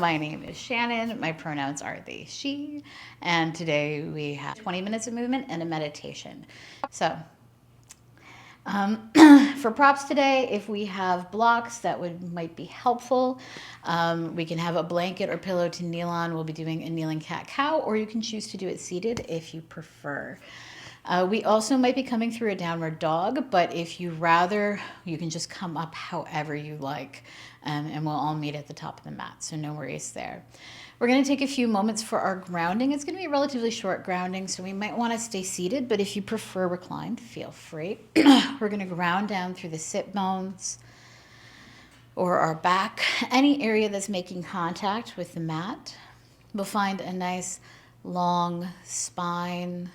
My name is Shannon. My pronouns are they, she. And today we have 20 minutes of movement and a meditation. So, for props today, if we have blocks that might be helpful, we can have a blanket or pillow to kneel on. We'll be doing a kneeling cat-cow, or you can choose to do it seated if you prefer. We also might be coming through a downward dog, but if you rather, you can just come up however you like, and we'll all meet at the top of the mat, so no worries there. We're going to take a few moments for our grounding. It's going to be a relatively short grounding, so we might want to stay seated, but if you prefer reclined, feel free. We're going to ground down through the sit bones or our back, any area that's making contact with the mat. We'll find a nice long spine.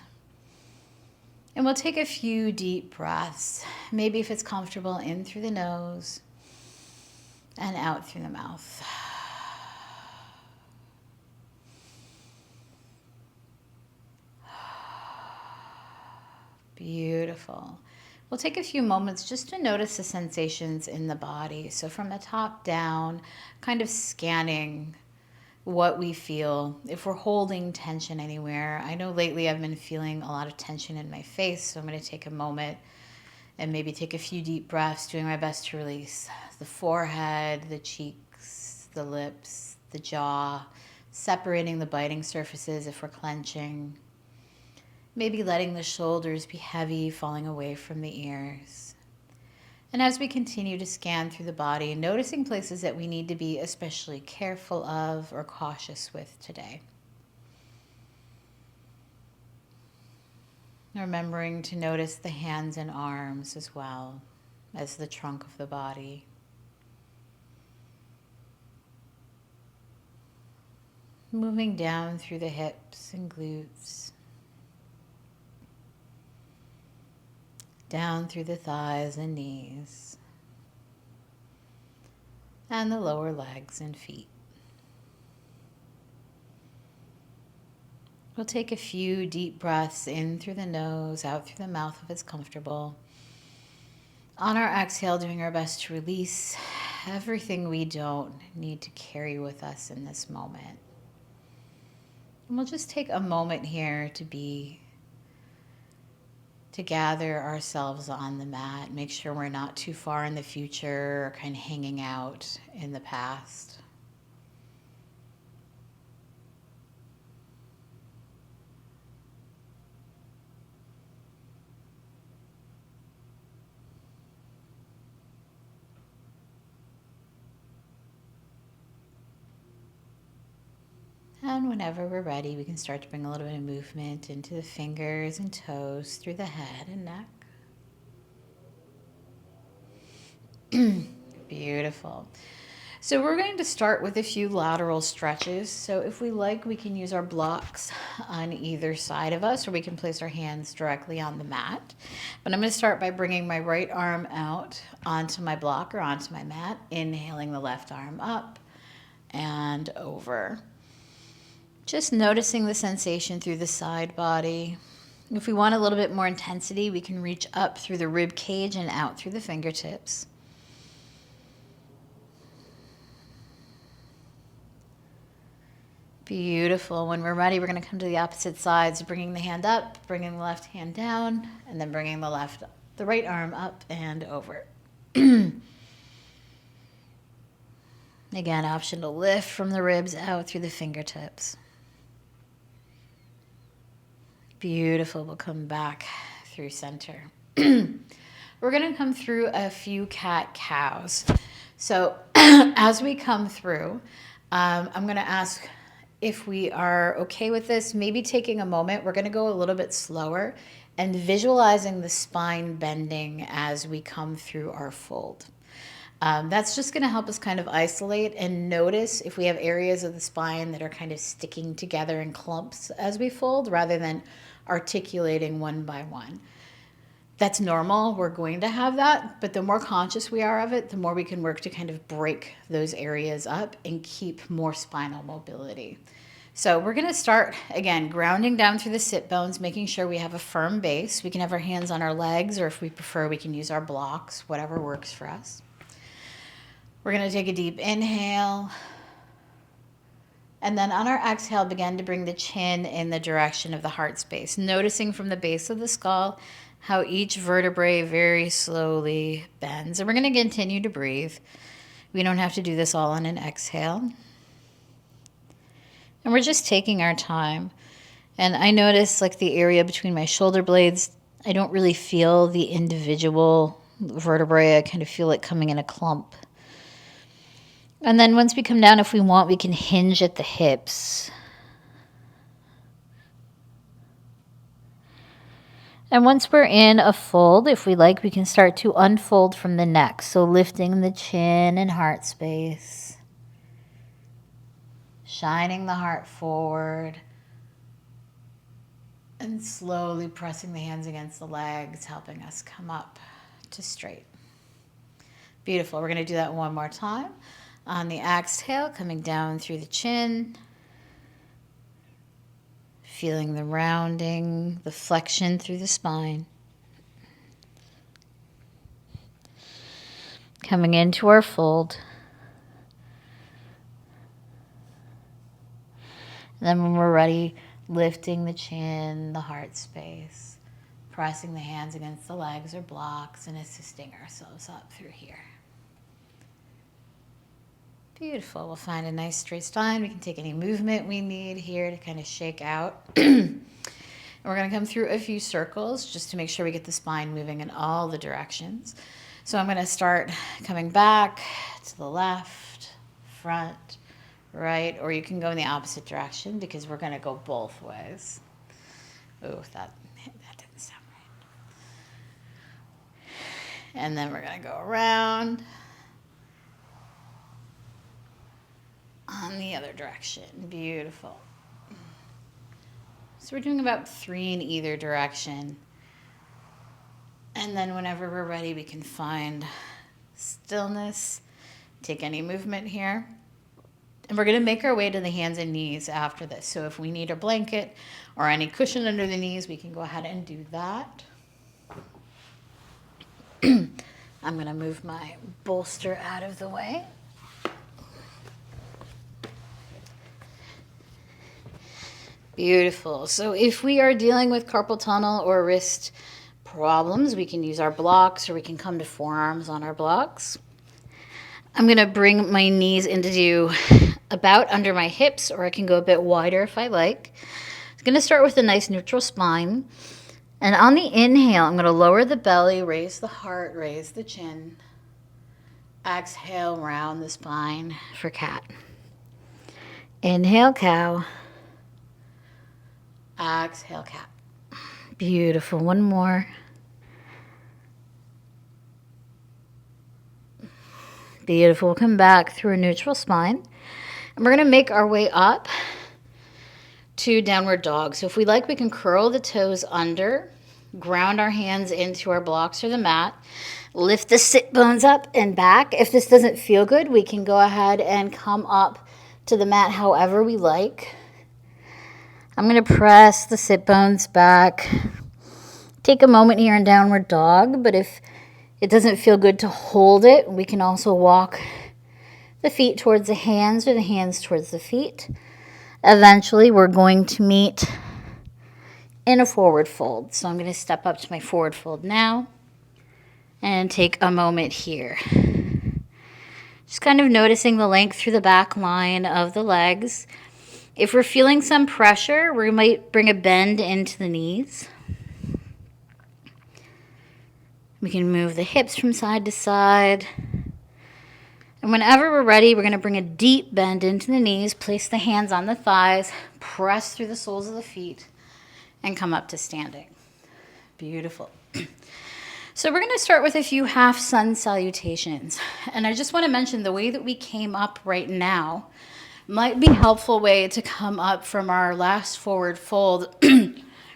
And we'll take a few deep breaths. Maybe if it's comfortable, in through the nose and out through the mouth. Beautiful. We'll take a few moments just to notice the sensations in the body. So from the top down, kind of scanning what we feel, if we're holding tension anywhere. I know lately I've been feeling a lot of tension in my face, so I'm going to take a moment and maybe take a few deep breaths, doing my best to release the forehead, the cheeks, the lips, the jaw, separating the biting surfaces if we're clenching. Maybe letting the shoulders be heavy, falling away from the ears. And as we continue to scan through the body, noticing places that we need to be especially careful of or cautious with today. Remembering to notice the hands and arms as well as the trunk of the body. Moving down through the hips and glutes. Down through the thighs and knees, and the lower legs and feet. We'll take a few deep breaths in through the nose, out through the mouth if it's comfortable. On our exhale, doing our best to release everything we don't need to carry with us in this moment. And we'll just take a moment here to gather ourselves on the mat, make sure we're not too far in the future or kind of hanging out in the past. And whenever we're ready, we can start to bring a little bit of movement into the fingers and toes, through the head and neck. Beautiful. So we're going to start with a few lateral stretches. So if we like, we can use our blocks on either side of us, or we can place our hands directly on the mat. But I'm going to start by bringing my right arm out onto my block or onto my mat, inhaling the left arm up and over. Just noticing the sensation through the side body. If we want a little bit more intensity, we can reach up through the rib cage and out through the fingertips. Beautiful. When we're ready, we're going to come to the opposite sides, bringing the hand up, bringing the left hand down, and then bringing the right arm up and over. Again, option to lift from the ribs out through the fingertips. Beautiful. We'll come back through center. We're going to come through a few cat-cows. So as we come through, I'm going to ask if we are okay with this, maybe taking a moment. We're going to go a little bit slower and visualizing the spine bending as we come through our fold. That's just going to help us kind of isolate and notice if we have areas of the spine that are kind of sticking together in clumps as we fold, rather than articulating one by one. That's normal. We're going to have that, but the more conscious we are of it, the more we can work to kind of break those areas up and keep more spinal mobility. So we're going to start, again, grounding down through the sit bones, making sure we have a firm base. We can have our hands on our legs, or if we prefer, we can use our blocks, whatever works for us. We're going to take a deep inhale And then on our exhale, begin to bring the chin in the direction of the heart space, noticing from the base of the skull how each vertebrae very slowly bends. And we're going to continue to breathe. We don't have to do this all on an exhale. And we're just taking our time. And I notice like the area between my shoulder blades, I don't really feel the individual vertebrae. I kind of feel it coming in a clump. And then once we come down, if we want, we can hinge at the hips. And once we're in a fold, if we like, we can start to unfold from the neck. So lifting the chin and heart space. Shining the heart forward. And slowly pressing the hands against the legs, helping us come up to straight. Beautiful. We're going to do that one more time. On the exhale, coming down through the chin. Feeling the rounding, the flexion through the spine. Coming into our fold. And then when we're ready, lifting the chin, the heart space, pressing the hands against the legs or blocks and assisting ourselves up through here. Beautiful. We'll find a nice straight spine. We can take any movement we need here to kind of shake out. And we're going to come through a few circles just to make sure we get the spine moving in all the directions. So I'm going to start coming back to the left, front, right, or you can go in the opposite direction because we're going to go both ways. Oh, that didn't sound right. And then we're going to go around on the other direction. Beautiful. So we're doing about 3 in either direction. And then whenever we're ready, we can find stillness, take any movement here. And we're going to make our way to the hands and knees after this. So if we need a blanket or any cushion under the knees, we can go ahead and do that. I'm going to move my bolster out of the way. Beautiful. So if we are dealing with carpal tunnel or wrist problems, we can use our blocks or we can come to forearms on our blocks. I'm going to bring my knees into about under my hips, or I can go a bit wider if I like. I'm going to start with a nice neutral spine. And on the inhale, I'm going to lower the belly, raise the heart, raise the chin. Exhale, round the spine for cat. Inhale, cow. Exhale, cat. Beautiful. One more. Beautiful. We'll come back through a neutral spine. And we're going to make our way up to downward dog. So if we like, we can curl the toes under, ground our hands into our blocks or the mat, lift the sit bones up and back. If this doesn't feel good, we can go ahead and come up to the mat however we like. I'm going to press the sit bones back. Take a moment here in downward dog, but if it doesn't feel good to hold it, we can also walk the feet towards the hands or the hands towards the feet. Eventually, we're going to meet in a forward fold. So I'm going to step up to my forward fold now and take a moment here. Just kind of noticing the length through the back line of the legs. If we're feeling some pressure, we might bring a bend into the knees. We can move the hips from side to side. And whenever we're ready, we're going to bring a deep bend into the knees, place the hands on the thighs, press through the soles of the feet, and come up to standing. Beautiful. So we're going to start with a few half sun salutations. And I just want to mention the way that we came up right now might be a helpful way to come up from our last forward fold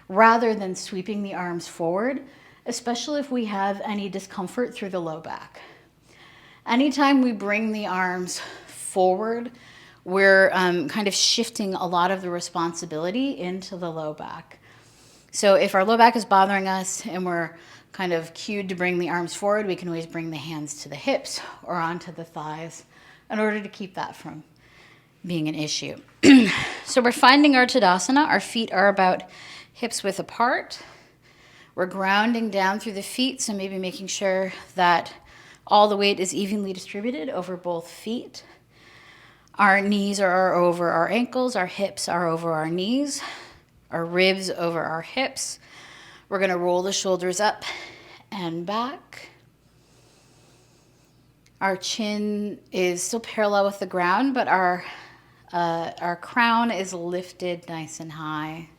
rather than sweeping the arms forward, especially if we have any discomfort through the low back. Anytime we bring the arms forward, we're kind of shifting a lot of the responsibility into the low back. So if our low back is bothering us and we're kind of cued to bring the arms forward, we can always bring the hands to the hips or onto the thighs in order to keep that from being an issue. So we're finding our Tadasana. Our feet are about hips width apart. We're grounding down through the feet, so maybe making sure that all the weight is evenly distributed over both feet. Our knees are over our ankles, our hips are over our knees, our ribs over our hips. We're going to roll the shoulders up and back. Our chin is still parallel with the ground, but our crown is lifted nice and high.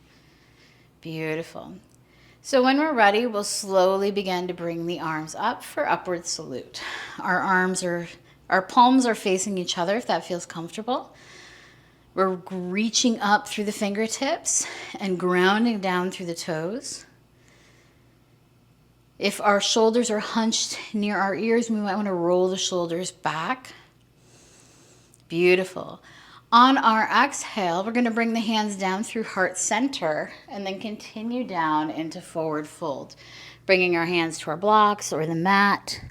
Beautiful. So when we're ready, we'll slowly begin to bring the arms up for upward salute. Our palms are facing each other if that feels comfortable. We're reaching up through the fingertips and grounding down through the toes. If our shoulders are hunched near our ears, we might want to roll the shoulders back. Beautiful. On our exhale, we're going to bring the hands down through heart center and then continue down into forward fold, bringing our hands to our blocks or the mat,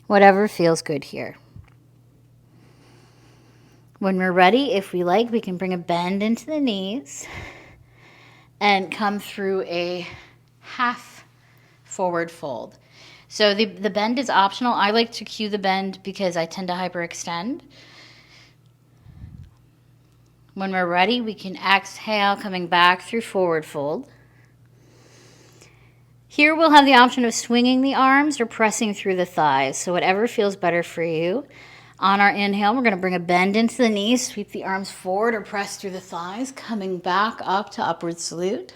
whatever feels good here. When we're ready, if we like, we can bring a bend into the knees and come through a half forward fold. So the bend is optional. I like to cue the bend because I tend to hyperextend. When we're ready, we can exhale, coming back through forward fold. Here we'll have the option of swinging the arms or pressing through the thighs, so whatever feels better for you. On our inhale, we're going to bring a bend into the knees, sweep the arms forward or press through the thighs, coming back up to upward salute.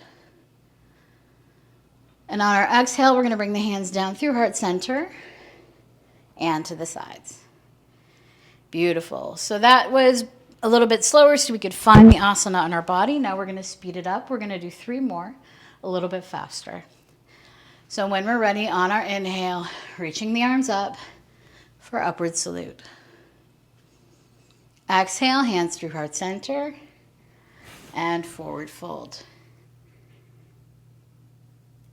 And on our exhale, we're going to bring the hands down through heart center and to the sides. Beautiful. So that was a little bit slower so we could find the asana in our body. Now we're going to speed it up. We're going to do 3 more, a little bit faster. So when we're ready, on our inhale, reaching the arms up for upward salute. Exhale, hands through heart center and forward fold.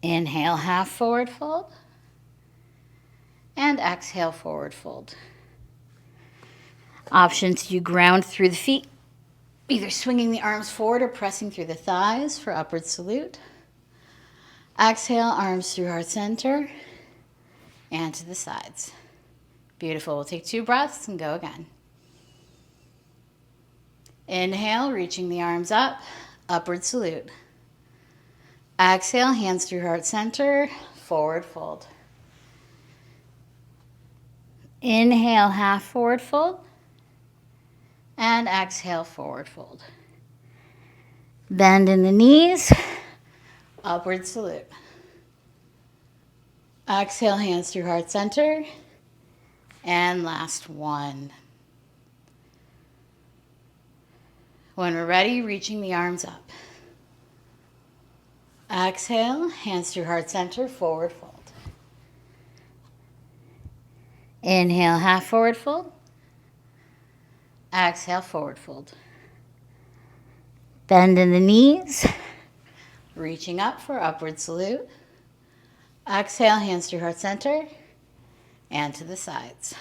Inhale, half forward fold. And exhale, forward fold. Options, you ground through the feet, either swinging the arms forward or pressing through the thighs for upward salute. Exhale, arms through heart center and to the sides. Beautiful. We'll take 2 breaths and go again. Inhale, reaching the arms up, upward salute. Exhale, hands through heart center, forward fold. Inhale, half forward fold. And exhale, forward fold. Bend in the knees, upward salute. Exhale, hands through heart center. And last one. When we're ready, reaching the arms up. Exhale, hands through heart center, forward fold. Inhale, half forward fold. Exhale, forward fold. Bend in the knees, reaching up for upward salute. Exhale, hands through heart center and to the sides.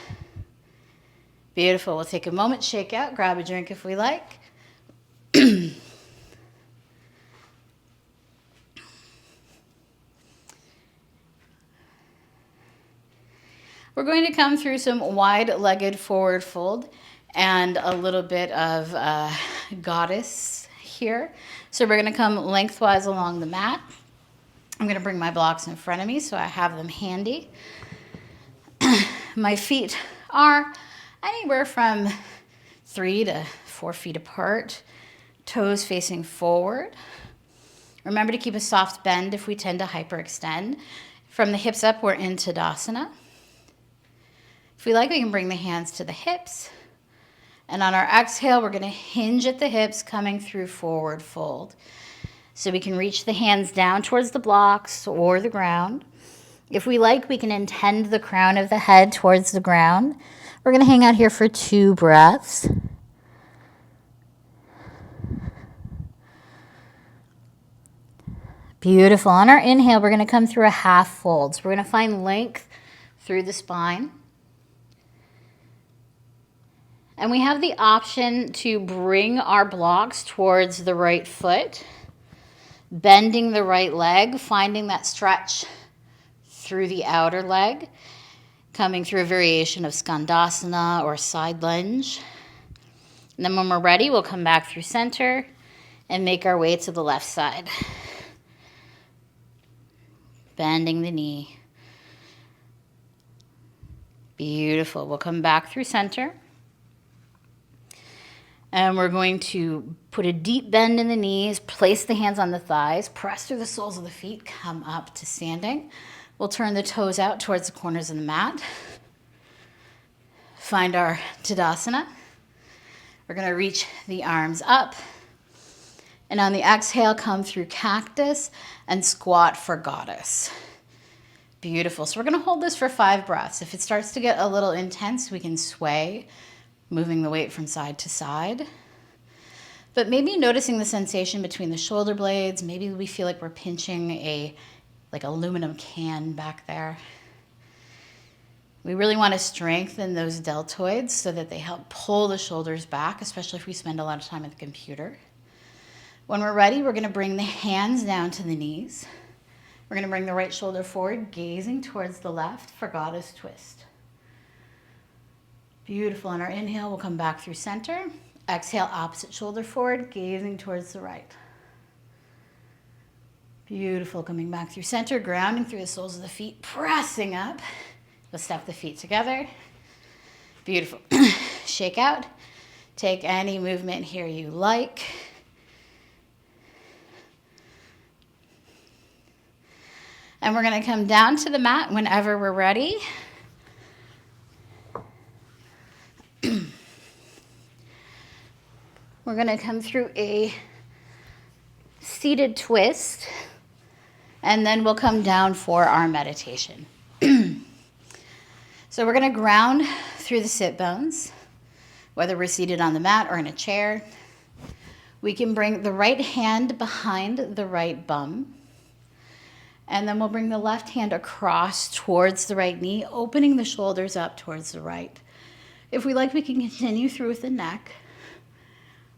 Beautiful. We'll take a moment, shake out, grab a drink if we like. We're going to come through some wide-legged forward fold and a little bit of goddess here. So we're going to come lengthwise along the mat. I'm going to bring my blocks in front of me so I have them handy. My feet are anywhere from 3 to 4 feet apart, toes facing forward. Remember to keep a soft bend if we tend to hyperextend. From the hips up, we're in Tadasana. If we like, we can bring the hands to the hips. And on our exhale, we're going to hinge at the hips, coming through forward fold. So we can reach the hands down towards the blocks or the ground. If we like, we can intend the crown of the head towards the ground. We're going to hang out here for 2 breaths. Beautiful. On our inhale, we're going to come through a half fold. So we're going to find length through the spine. And we have the option to bring our blocks towards the right foot, bending the right leg, finding that stretch through the outer leg, coming through a variation of Skandasana or side lunge. And then when we're ready, we'll come back through center and make our way to the left side. Bending the knee. Beautiful. We'll come back through center. And we're going to put a deep bend in the knees, place the hands on the thighs, press through the soles of the feet, come up to standing. We'll turn the toes out towards the corners of the mat. Find our Tadasana. We're going to reach the arms up. And on the exhale, come through cactus and squat for goddess. Beautiful. So we're going to hold this for 5 breaths. If it starts to get a little intense, we can sway, moving the weight from side to side. But maybe noticing the sensation between the shoulder blades. Maybe we feel like we're pinching a aluminum can back there. We really want to strengthen those deltoids so that they help pull the shoulders back, especially if we spend a lot of time at the computer. When we're ready, we're going to bring the hands down to the knees. We're going to bring the right shoulder forward, gazing towards the left for goddess twist. Beautiful. On our inhale, we'll come back through center. Exhale, opposite shoulder forward, gazing towards the right. Beautiful. Coming back through center, grounding through the soles of the feet, pressing up. We'll step the feet together. Beautiful. Shake out. Take any movement here you like. And we're going to come down to the mat whenever we're ready. We're going to come through a seated twist, and then we'll come down for our meditation. So we're going to ground through the sit bones, whether we're seated on the mat or in a chair. We can bring the right hand behind the right bum. And then we'll bring the left hand across towards the right knee, opening the shoulders up towards the right. If we like, we can continue through with the neck.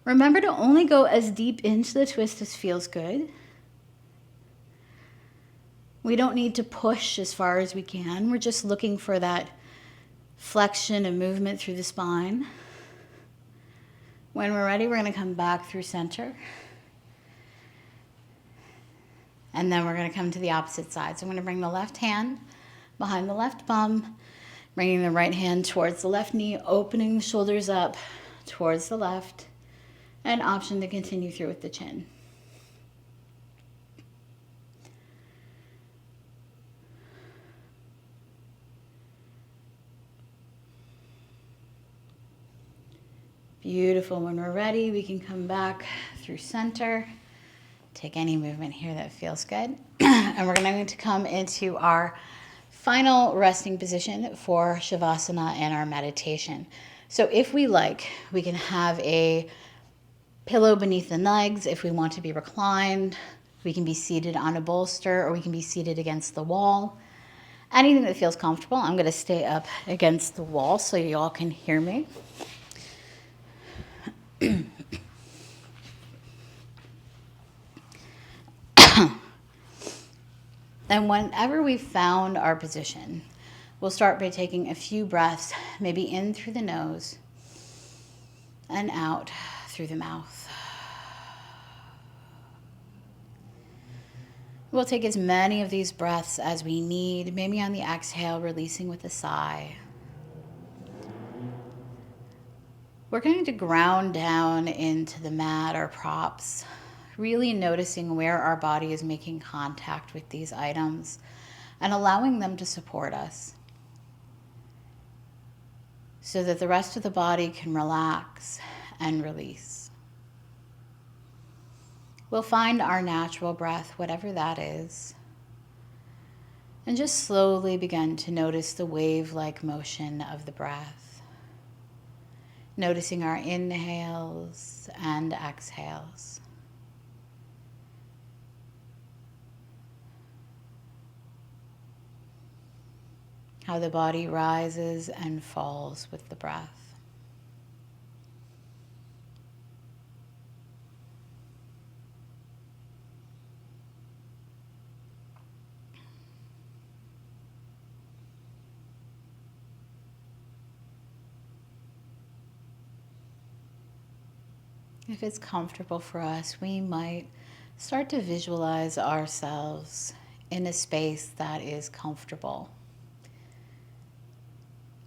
Remember to only go as deep into the twist as feels good. We don't need to push as far as we can. We're just looking for that flexion and movement through the spine. When we're ready, we're going to come back through center. And then we're going to come to the opposite side. So I'm going to bring the left hand behind the left bum, bringing the right hand towards the left knee, opening the shoulders up towards the left, and option to continue through with the chin. Beautiful. When we're ready, we can come back through center. Take any movement here that feels good. And we're going to come into our final resting position for Shavasana and our meditation. So if we like, we can have a pillow beneath the legs. If we want to be reclined, we can be seated on a bolster, or we can be seated against the wall. Anything that feels comfortable. I'm going to stay up against the wall so you all can hear me. And whenever we've found our position, we'll start by taking a few breaths, maybe in through the nose and out through the mouth. We'll take as many of these breaths as we need, maybe on the exhale, releasing with a sigh. We're going to ground down into the mat or props, really noticing where our body is making contact with these items and allowing them to support us so that the rest of the body can relax and release. We'll find our natural breath, whatever that is, and just slowly begin to notice the wave-like motion of the breath, noticing our inhales and exhales. How the body rises and falls with the breath. If it's comfortable for us, we might start to visualize ourselves in a space that is comfortable.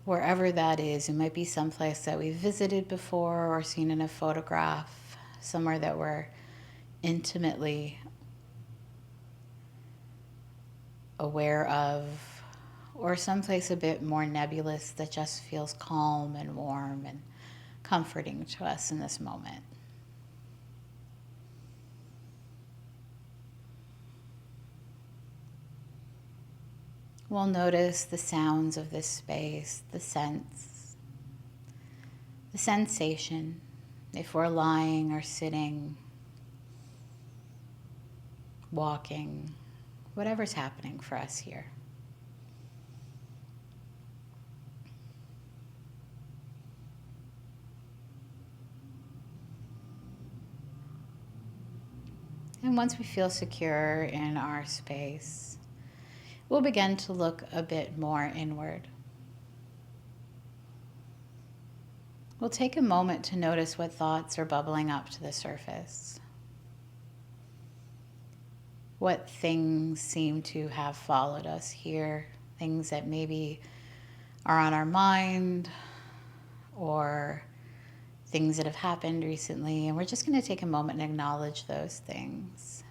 Wherever that is, it might be someplace that we've visited before or seen in a photograph, somewhere that we're intimately aware of, or someplace a bit more nebulous that just feels calm and warm and comforting to us in this moment. We'll notice the sounds of this space, the scents, the sensation, if we're lying or sitting, walking, whatever's happening for us here. And once we feel secure in our space, we'll begin to look a bit more inward. We'll take a moment to notice what thoughts are bubbling up to the surface. What things seem to have followed us here, things that maybe are on our mind or things that have happened recently. And we're just going to take a moment and acknowledge those things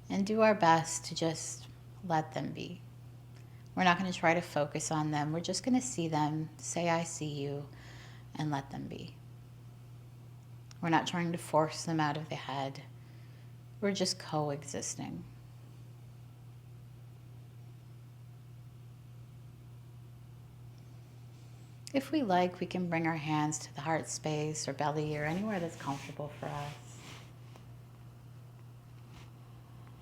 and do our best to just let them be. We're not going to try to focus on them. We're just going to see them, say, I see you, and let them be. We're not trying to force them out of the head. We're just coexisting. If we like, we can bring our hands to the heart space or belly or anywhere that's comfortable for us.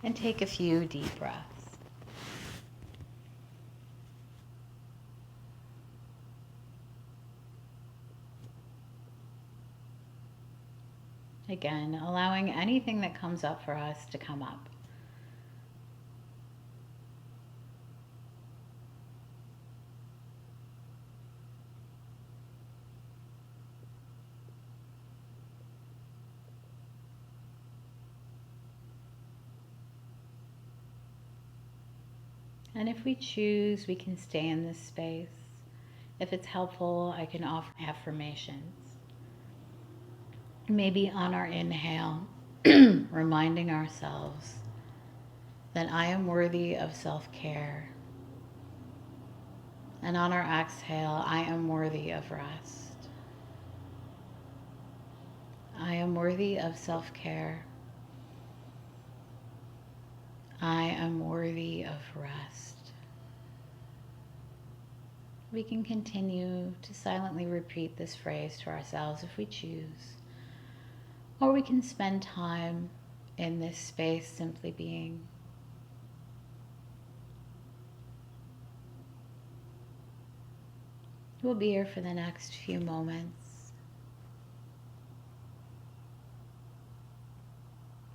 And take a few deep breaths. Again, allowing anything that comes up for us to come up. And if we choose, we can stay in this space. If it's helpful, I can offer affirmations. Maybe on our inhale, reminding ourselves that I am worthy of self-care. And on our exhale, I am worthy of rest. I am worthy of self-care. I am worthy of rest. We can continue to silently repeat this phrase to ourselves if we choose. Or we can spend time in this space simply being. We'll be here for the next few moments,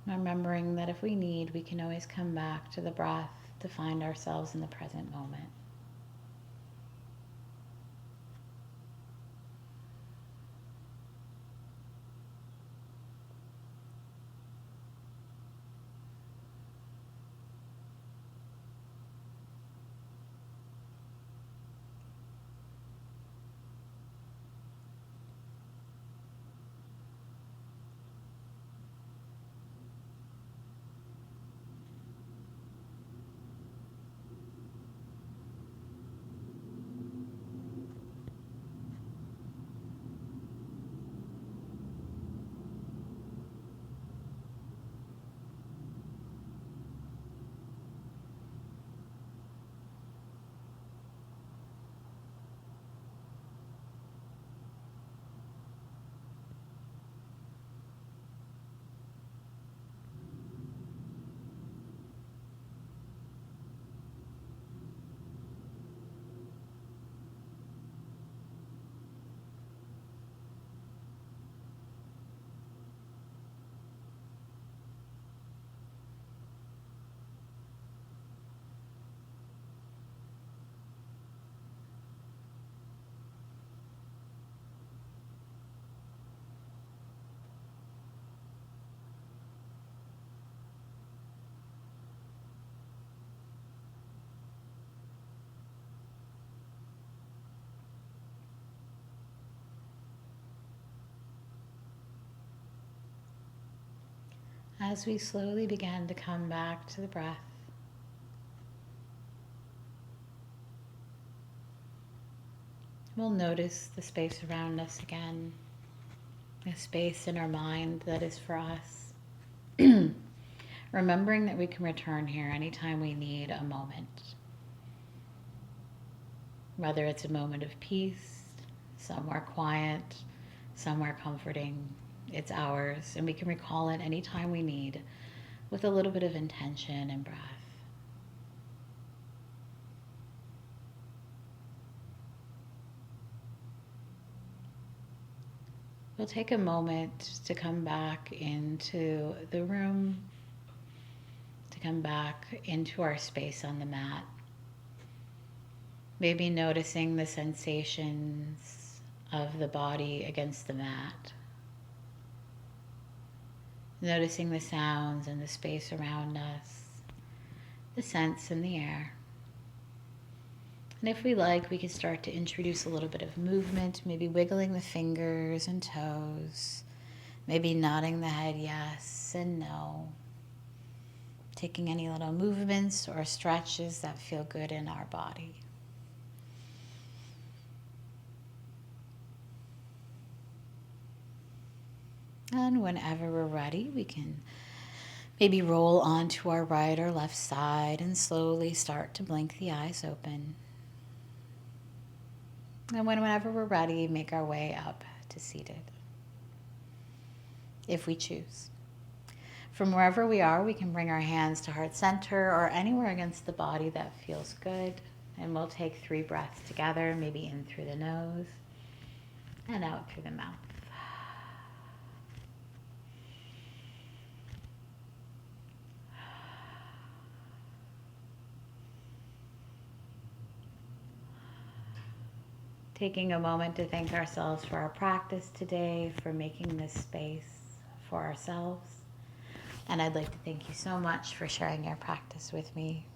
remembering that if we need, we can always come back to the breath to find ourselves in the present moment. As we slowly begin to come back to the breath, we'll notice the space around us again, a space in our mind that is for us. Remembering that we can return here anytime we need a moment. Whether it's a moment of peace, somewhere quiet, somewhere comforting, it's ours, and we can recall it anytime we need with a little bit of intention and breath. We'll take a moment to come back into the room, to come back into our space on the mat. Maybe noticing the sensations of the body against the mat. Noticing the sounds and the space around us, the scents in the air. And if we like, we can start to introduce a little bit of movement, maybe wiggling the fingers and toes, maybe nodding the head yes and no, taking any little movements or stretches that feel good in our body. And whenever we're ready, we can maybe roll onto our right or left side and slowly start to blink the eyes open. And whenever we're ready, make our way up to seated, if we choose. From wherever we are, we can bring our hands to heart center or anywhere against the body that feels good. And we'll take 3 breaths together, maybe in through the nose and out through the mouth. Taking a moment to thank ourselves for our practice today, for making this space for ourselves. And I'd like to thank you so much for sharing your practice with me.